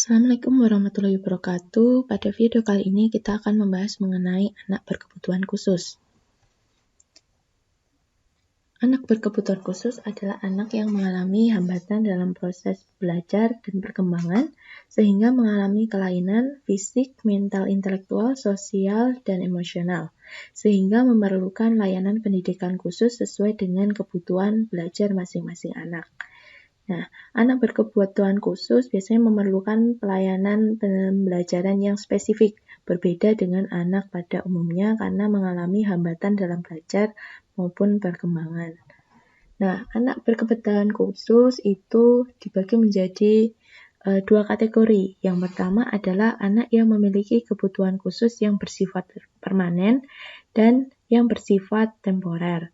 Assalamualaikum warahmatullahi wabarakatuh. Pada video kali ini kita akan membahas mengenai anak berkebutuhan khusus. Anak berkebutuhan khusus adalah anak yang mengalami hambatan dalam proses belajar dan perkembangan, sehingga mengalami kelainan fisik, mental, intelektual, sosial, dan emosional, sehingga memerlukan layanan pendidikan khusus sesuai dengan kebutuhan belajar masing-masing anak. Nah, anak berkebutuhan khusus biasanya memerlukan pelayanan pembelajaran yang spesifik, berbeda dengan anak pada umumnya karena mengalami hambatan dalam belajar maupun perkembangan. Nah, anak berkebutuhan khusus itu dibagi menjadi dua kategori. Yang pertama adalah anak yang memiliki kebutuhan khusus yang bersifat permanen dan yang bersifat temporer.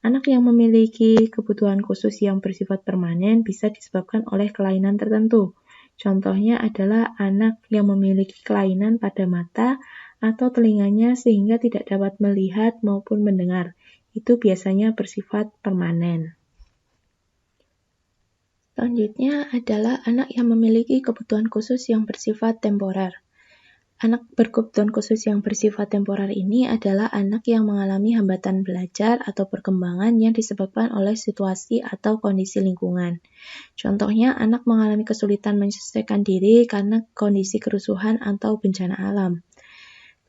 Anak yang memiliki kebutuhan khusus yang bersifat permanen bisa disebabkan oleh kelainan tertentu. Contohnya adalah anak yang memiliki kelainan pada mata atau telinganya sehingga tidak dapat melihat maupun mendengar. Itu biasanya bersifat permanen. Selanjutnya adalah anak yang memiliki kebutuhan khusus yang bersifat temporer. Anak berkebutuhan khusus yang bersifat temporer ini adalah anak yang mengalami hambatan belajar atau perkembangan yang disebabkan oleh situasi atau kondisi lingkungan. Contohnya, anak mengalami kesulitan menyesuaikan diri karena kondisi kerusuhan atau bencana alam.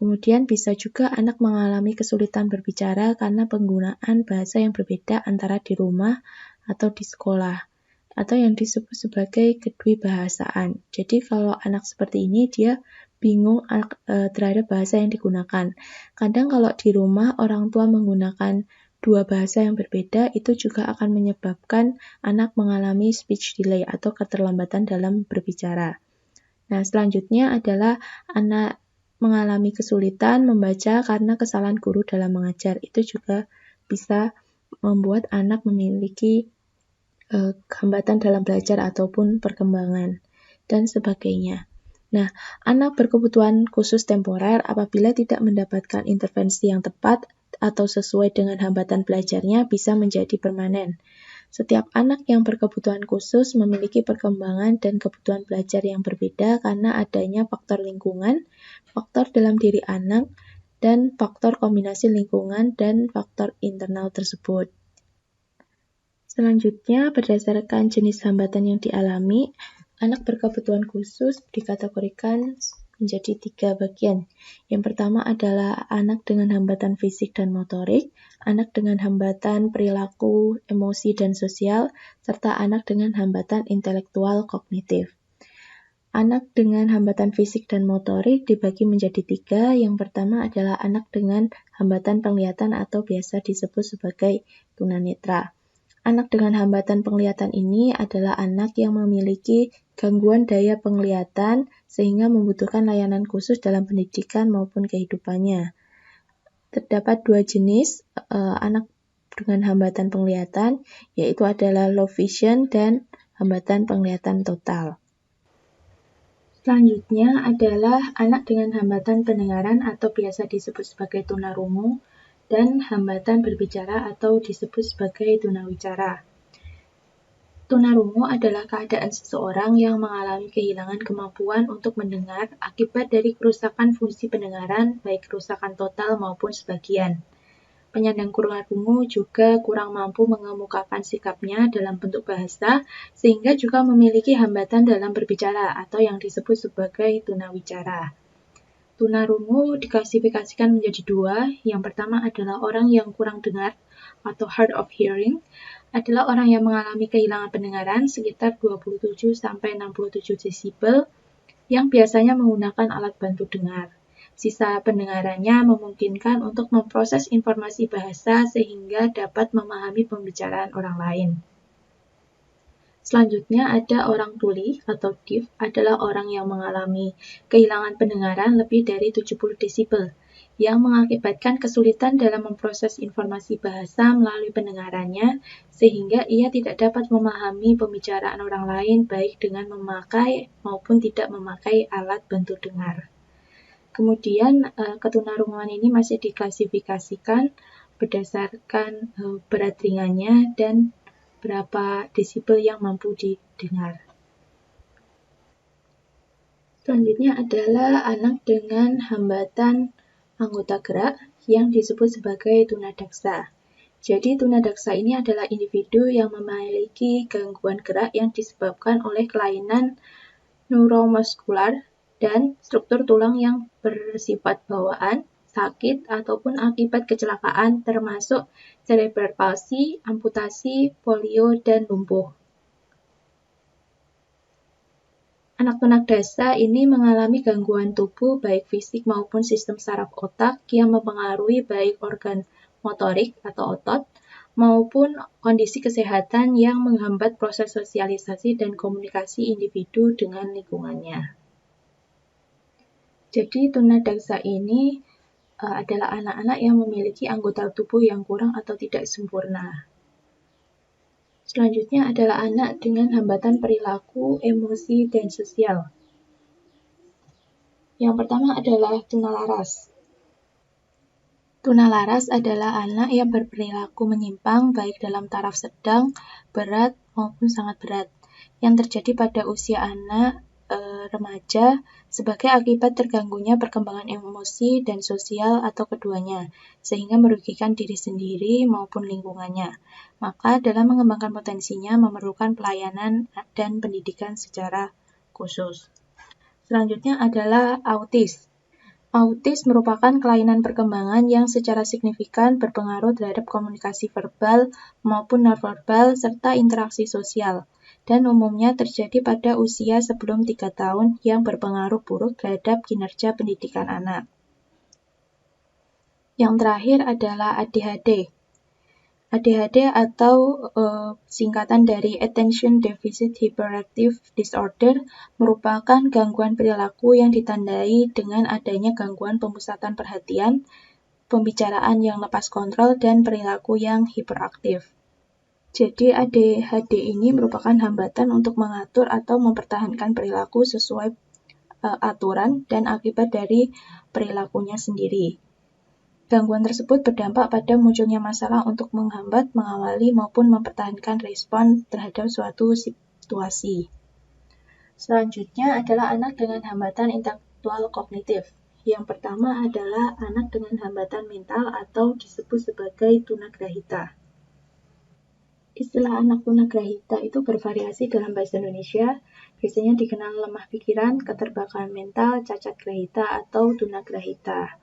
Kemudian bisa juga anak mengalami kesulitan berbicara karena penggunaan bahasa yang berbeda antara di rumah atau di sekolah, atau yang disebut sebagai kedwibahasaan. Jadi kalau anak seperti ini dia bingung terhadap bahasa yang digunakan. Kadang kalau di rumah orang tua menggunakan dua bahasa yang berbeda, itu juga akan menyebabkan anak mengalami speech delay atau keterlambatan dalam berbicara. Nah, selanjutnya adalah anak mengalami kesulitan membaca karena kesalahan guru dalam mengajar. Itu juga bisa membuat anak memiliki hambatan dalam belajar ataupun perkembangan, dan sebagainya. Nah, anak berkebutuhan khusus temporer apabila tidak mendapatkan intervensi yang tepat atau sesuai dengan hambatan belajarnya bisa menjadi permanen. Setiap anak yang berkebutuhan khusus memiliki perkembangan dan kebutuhan belajar yang berbeda karena adanya faktor lingkungan, faktor dalam diri anak, dan faktor kombinasi lingkungan dan faktor internal tersebut. Selanjutnya, berdasarkan jenis hambatan yang dialami, anak berkebutuhan khusus dikategorikan menjadi 3 bagian. Yang pertama adalah anak dengan hambatan fisik dan motorik, anak dengan hambatan perilaku, emosi, dan sosial, serta anak dengan hambatan intelektual kognitif. Anak dengan hambatan fisik dan motorik dibagi menjadi 3. Yang pertama adalah anak dengan hambatan penglihatan atau biasa disebut sebagai tunanetra. Anak dengan hambatan penglihatan ini adalah anak yang memiliki gangguan daya penglihatan sehingga membutuhkan layanan khusus dalam pendidikan maupun kehidupannya. Terdapat 2 jenis anak dengan hambatan penglihatan, yaitu adalah low vision dan hambatan penglihatan total. Selanjutnya adalah anak dengan hambatan pendengaran atau biasa disebut sebagai tunarungu, dan hambatan berbicara atau disebut sebagai tunawicara. Tunarungu adalah keadaan seseorang yang mengalami kehilangan kemampuan untuk mendengar akibat dari kerusakan fungsi pendengaran, baik kerusakan total maupun sebagian. Penyandang tunarungu juga kurang mampu mengemukakan sikapnya dalam bentuk bahasa, sehingga juga memiliki hambatan dalam berbicara atau yang disebut sebagai tunawicara. Tunarungu diklasifikasikan menjadi 2. Yang pertama adalah orang yang kurang dengar atau hard of hearing, adalah orang yang mengalami kehilangan pendengaran sekitar 27-67 desibel yang biasanya menggunakan alat bantu dengar. Sisa pendengarannya memungkinkan untuk memproses informasi bahasa sehingga dapat memahami pembicaraan orang lain. Selanjutnya ada orang tuli atau deaf, adalah orang yang mengalami kehilangan pendengaran lebih dari 70 desibel, yang mengakibatkan kesulitan dalam memproses informasi bahasa melalui pendengarannya, sehingga ia tidak dapat memahami pembicaraan orang lain baik dengan memakai maupun tidak memakai alat bantu dengar. Kemudian ketunarungan ini masih diklasifikasikan berdasarkan berat ringannya dan berapa desibel yang mampu didengar. Selanjutnya adalah anak dengan hambatan anggota gerak yang disebut sebagai tunadaksa. Jadi tunadaksa ini adalah individu yang memiliki gangguan gerak yang disebabkan oleh kelainan neuromuskular dan struktur tulang yang bersifat bawaan, sakit, ataupun akibat kecelakaan termasuk cerebral palsy, amputasi, polio, dan lumpuh. Anak tunadaksa ini mengalami gangguan tubuh baik fisik maupun sistem saraf otak yang mempengaruhi baik organ motorik atau otot maupun kondisi kesehatan yang menghambat proses sosialisasi dan komunikasi individu dengan lingkungannya. Jadi tunadaksa ini adalah anak-anak yang memiliki anggota tubuh yang kurang atau tidak sempurna. Selanjutnya adalah anak dengan hambatan perilaku, emosi, dan sosial. Yang pertama adalah tunalaras. Tunalaras adalah anak yang berperilaku menyimpang baik dalam taraf sedang, berat, maupun sangat berat, yang terjadi pada usia anak remaja sebagai akibat terganggunya perkembangan emosi dan sosial atau keduanya, sehingga merugikan diri sendiri maupun lingkungannya. Maka dalam mengembangkan potensinya memerlukan pelayanan dan pendidikan secara khusus. Selanjutnya adalah autis. Autis merupakan kelainan perkembangan yang secara signifikan berpengaruh terhadap komunikasi verbal maupun nonverbal serta interaksi sosial, dan umumnya terjadi pada usia sebelum 3 tahun yang berpengaruh buruk terhadap kinerja pendidikan anak. Yang terakhir adalah ADHD. ADHD atau singkatan dari Attention Deficit Hyperactive Disorder merupakan gangguan perilaku yang ditandai dengan adanya gangguan pemusatan perhatian, pembicaraan yang lepas kontrol, dan perilaku yang hiperaktif. Jadi ADHD ini merupakan hambatan untuk mengatur atau mempertahankan perilaku sesuai aturan dan akibat dari perilakunya sendiri. Gangguan tersebut berdampak pada munculnya masalah untuk menghambat, mengawali, maupun mempertahankan respon terhadap suatu situasi. Selanjutnya adalah anak dengan hambatan intelektual kognitif. Yang pertama adalah anak dengan hambatan mental atau disebut sebagai tunagrahita. Istilah anak tunagrahita itu bervariasi dalam bahasa Indonesia, biasanya dikenal lemah pikiran, keterbelakangan mental, cacat grahita, atau tunagrahita.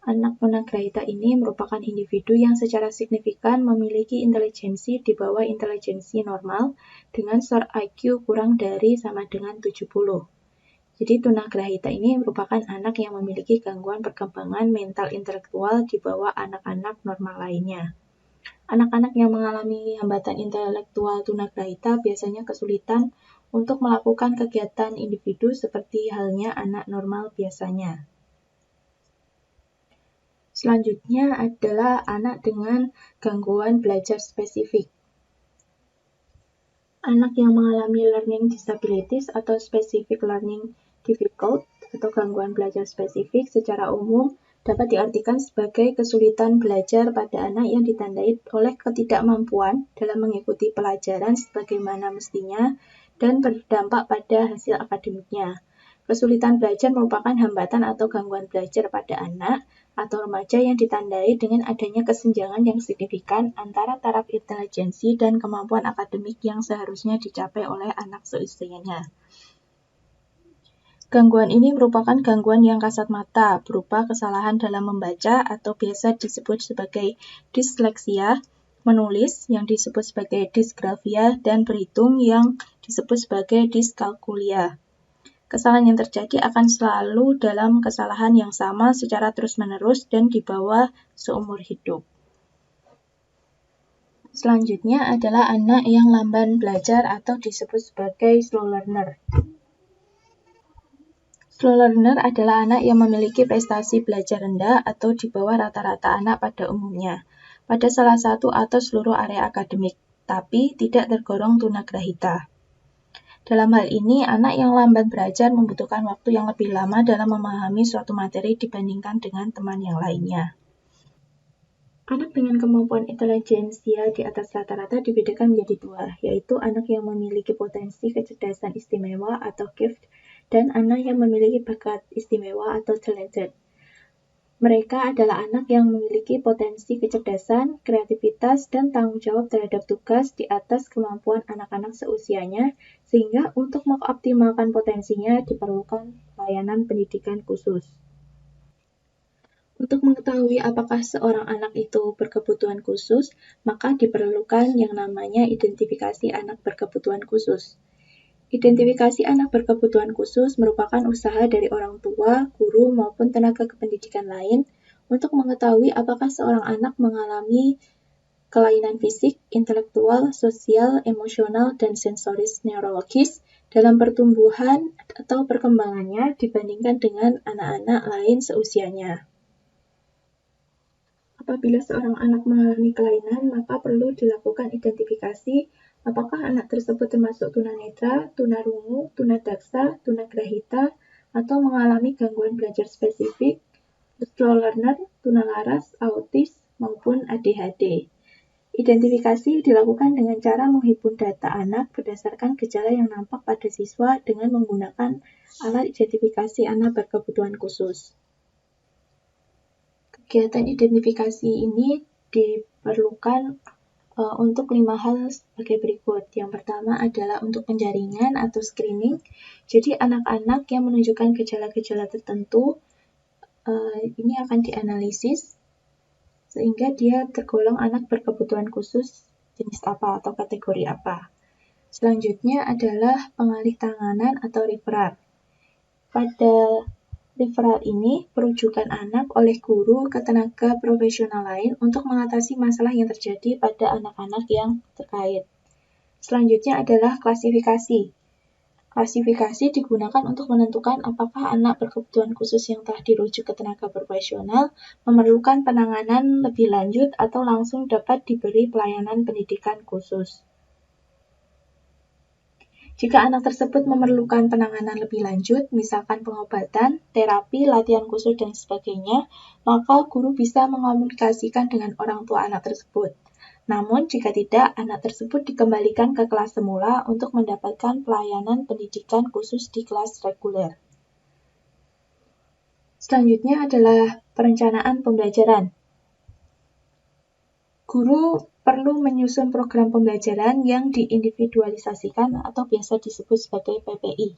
Anak tunagrahita ini merupakan individu yang secara signifikan memiliki intelijensi di bawah intelijensi normal dengan skor IQ kurang dari sama dengan 70. Jadi tunagrahita ini merupakan anak yang memiliki gangguan perkembangan mental intelektual di bawah anak-anak normal lainnya. Anak-anak yang mengalami hambatan intelektual tunagrahita biasanya kesulitan untuk melakukan kegiatan individu seperti halnya anak normal biasanya. Selanjutnya adalah anak dengan gangguan belajar spesifik. Anak yang mengalami learning disabilities atau specific learning difficult atau gangguan belajar spesifik secara umum dapat diartikan sebagai kesulitan belajar pada anak yang ditandai oleh ketidakmampuan dalam mengikuti pelajaran sebagaimana mestinya dan berdampak pada hasil akademiknya. Kesulitan belajar merupakan hambatan atau gangguan belajar pada anak atau remaja yang ditandai dengan adanya kesenjangan yang signifikan antara taraf intelijensi dan kemampuan akademik yang seharusnya dicapai oleh anak seusianya. Gangguan ini merupakan gangguan yang kasat mata, berupa kesalahan dalam membaca atau biasa disebut sebagai disleksia, menulis yang disebut sebagai disgrafia, dan berhitung yang disebut sebagai diskalkulia. Kesalahan yang terjadi akan selalu dalam kesalahan yang sama secara terus-menerus dan di bawah seumur hidup. Selanjutnya adalah anak yang lamban belajar atau disebut sebagai slow learner. Slow learner adalah anak yang memiliki prestasi belajar rendah atau di bawah rata-rata anak pada umumnya, pada salah satu atau seluruh area akademik, tapi tidak tergolong tunagrahita. Dalam hal ini, anak yang lamban belajar membutuhkan waktu yang lebih lama dalam memahami suatu materi dibandingkan dengan teman yang lainnya. Anak dengan kemampuan intelijensia di atas rata-rata dibedakan menjadi dua, yaitu anak yang memiliki potensi kecerdasan istimewa atau gift dan anak yang memiliki bakat istimewa atau talented. Mereka adalah anak yang memiliki potensi kecerdasan, kreativitas, dan tanggung jawab terhadap tugas di atas kemampuan anak-anak seusianya, sehingga untuk mengoptimalkan potensinya diperlukan pelayanan pendidikan khusus. Untuk mengetahui apakah seorang anak itu berkebutuhan khusus, maka diperlukan yang namanya identifikasi anak berkebutuhan khusus. Identifikasi anak berkebutuhan khusus merupakan usaha dari orang tua, guru, maupun tenaga kependidikan lain untuk mengetahui apakah seorang anak mengalami kelainan fisik, intelektual, sosial, emosional, dan sensoris neurologis dalam pertumbuhan atau perkembangannya dibandingkan dengan anak-anak lain seusianya. Apabila seorang anak mengalami kelainan, maka perlu dilakukan identifikasi apakah anak tersebut termasuk tunanetra, tunarungu, tunadaksa, tunagrahita, atau mengalami gangguan belajar spesifik, slow learner, tunalaras, autis, maupun ADHD. Identifikasi dilakukan dengan cara menghimpun data anak berdasarkan gejala yang nampak pada siswa dengan menggunakan alat identifikasi anak berkebutuhan khusus. Kegiatan identifikasi ini diperlukan untuk 5 hal sebagai berikut. Yang pertama adalah untuk penjaringan atau screening. Jadi anak-anak yang menunjukkan gejala-gejala tertentu ini akan dianalisis sehingga dia tergolong anak berkebutuhan khusus jenis apa atau kategori apa. Selanjutnya adalah pengalih tanganan atau referral. Pada referral ini perujukan anak oleh guru ke tenaga profesional lain untuk mengatasi masalah yang terjadi pada anak-anak yang terkait. Selanjutnya adalah klasifikasi. Klasifikasi digunakan untuk menentukan apakah anak berkebutuhan khusus yang telah dirujuk ke tenaga profesional memerlukan penanganan lebih lanjut atau langsung dapat diberi pelayanan pendidikan khusus. Jika anak tersebut memerlukan penanganan lebih lanjut, misalkan pengobatan, terapi, latihan khusus, dan sebagainya, maka guru bisa mengomunikasikan dengan orang tua anak tersebut. Namun, jika tidak, anak tersebut dikembalikan ke kelas semula untuk mendapatkan pelayanan pendidikan khusus di kelas reguler. Selanjutnya adalah perencanaan pembelajaran. Guru perlu menyusun program pembelajaran yang diindividualisasikan atau biasa disebut sebagai PPI.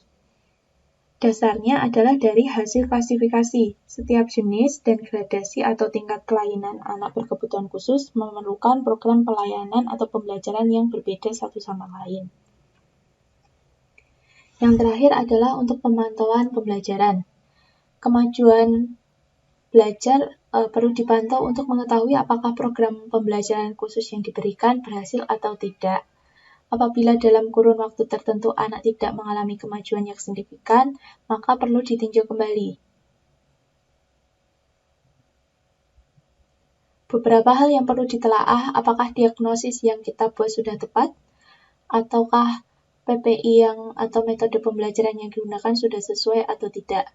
Dasarnya adalah dari hasil klasifikasi. Setiap jenis dan gradasi atau tingkat kelainan anak berkebutuhan khusus memerlukan program pelayanan atau pembelajaran yang berbeda satu sama lain. Yang terakhir adalah untuk pemantauan pembelajaran. Kemajuan belajar perlu dipantau untuk mengetahui apakah program pembelajaran khusus yang diberikan berhasil atau tidak. Apabila dalam kurun waktu tertentu anak tidak mengalami kemajuan yang signifikan, maka perlu ditinjau kembali. Beberapa hal yang perlu ditelaah, apakah diagnosis yang kita buat sudah tepat, ataukah PPI atau metode pembelajaran yang digunakan sudah sesuai atau tidak.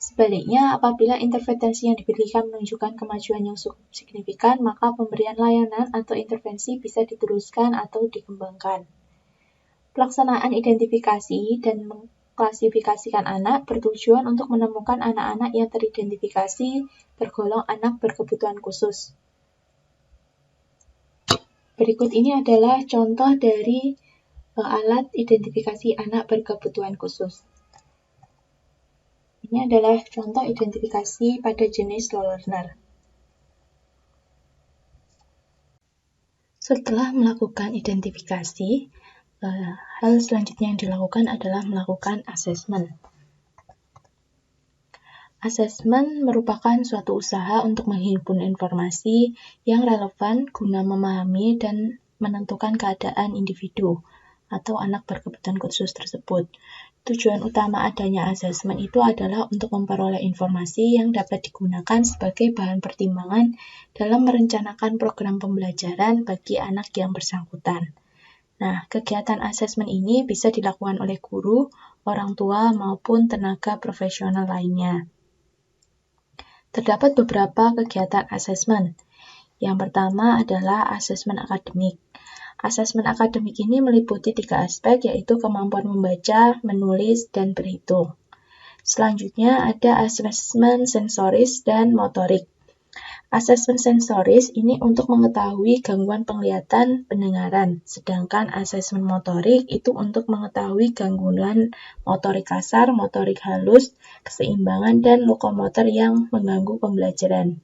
Sebaliknya, apabila intervensi yang diberikan menunjukkan kemajuan yang cukup signifikan, maka pemberian layanan atau intervensi bisa diteruskan atau dikembangkan. Pelaksanaan identifikasi dan mengklasifikasikan anak bertujuan untuk menemukan anak-anak yang teridentifikasi tergolong anak berkebutuhan khusus. Berikut ini adalah contoh dari alat identifikasi anak berkebutuhan khusus. Ini adalah contoh identifikasi pada jenis slow learner. Setelah melakukan identifikasi, hal selanjutnya yang dilakukan adalah melakukan assessment. Assessment merupakan suatu usaha untuk menghimpun informasi yang relevan guna memahami dan menentukan keadaan individu atau anak berkebutuhan khusus tersebut. Tujuan utama adanya asesmen itu adalah untuk memperoleh informasi yang dapat digunakan sebagai bahan pertimbangan dalam merencanakan program pembelajaran bagi anak yang bersangkutan. Nah, kegiatan asesmen ini bisa dilakukan oleh guru, orang tua, maupun tenaga profesional lainnya. Terdapat beberapa kegiatan asesmen. Yang pertama adalah asesmen akademik. Asesmen akademik ini meliputi 3 aspek, yaitu kemampuan membaca, menulis, dan berhitung. Selanjutnya ada asesmen sensoris dan motorik. Asesmen sensoris ini untuk mengetahui gangguan penglihatan, pendengaran, sedangkan asesmen motorik itu untuk mengetahui gangguan motorik kasar, motorik halus, keseimbangan, dan lokomotor yang mengganggu pembelajaran.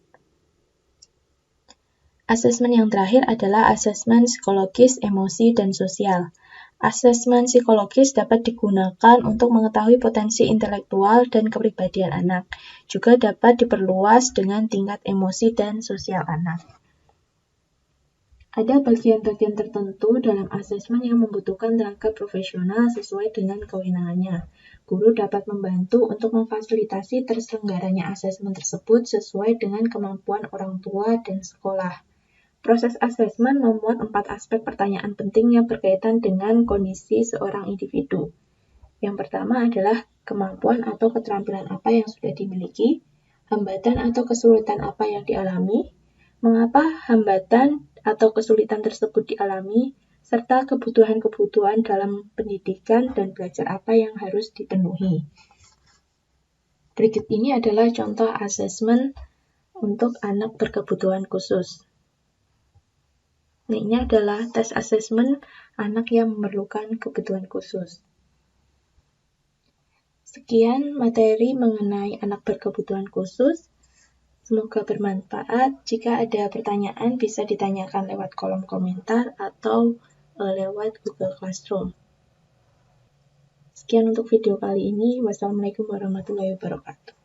Asesmen yang terakhir adalah asesmen psikologis, emosi, dan sosial. Asesmen psikologis dapat digunakan untuk mengetahui potensi intelektual dan kepribadian anak. Juga dapat diperluas dengan tingkat emosi dan sosial anak. Ada bagian-bagian tertentu dalam asesmen yang membutuhkan tenaga profesional sesuai dengan kewenangannya. Guru dapat membantu untuk memfasilitasi terselenggaranya asesmen tersebut sesuai dengan kemampuan orang tua dan sekolah. Proses asesmen memuat 4 aspek pertanyaan penting yang berkaitan dengan kondisi seorang individu. Yang pertama adalah kemampuan atau keterampilan apa yang sudah dimiliki, hambatan atau kesulitan apa yang dialami, mengapa hambatan atau kesulitan tersebut dialami, serta kebutuhan-kebutuhan dalam pendidikan dan belajar apa yang harus dipenuhi. Berikut ini adalah contoh asesmen untuk anak berkebutuhan khusus. Ini adalah tes asesmen anak yang memerlukan kebutuhan khusus. Sekian materi mengenai anak berkebutuhan khusus. Semoga bermanfaat. Jika ada pertanyaan bisa ditanyakan lewat kolom komentar atau lewat Google Classroom. Sekian untuk video kali ini. Wassalamualaikum warahmatullahi wabarakatuh.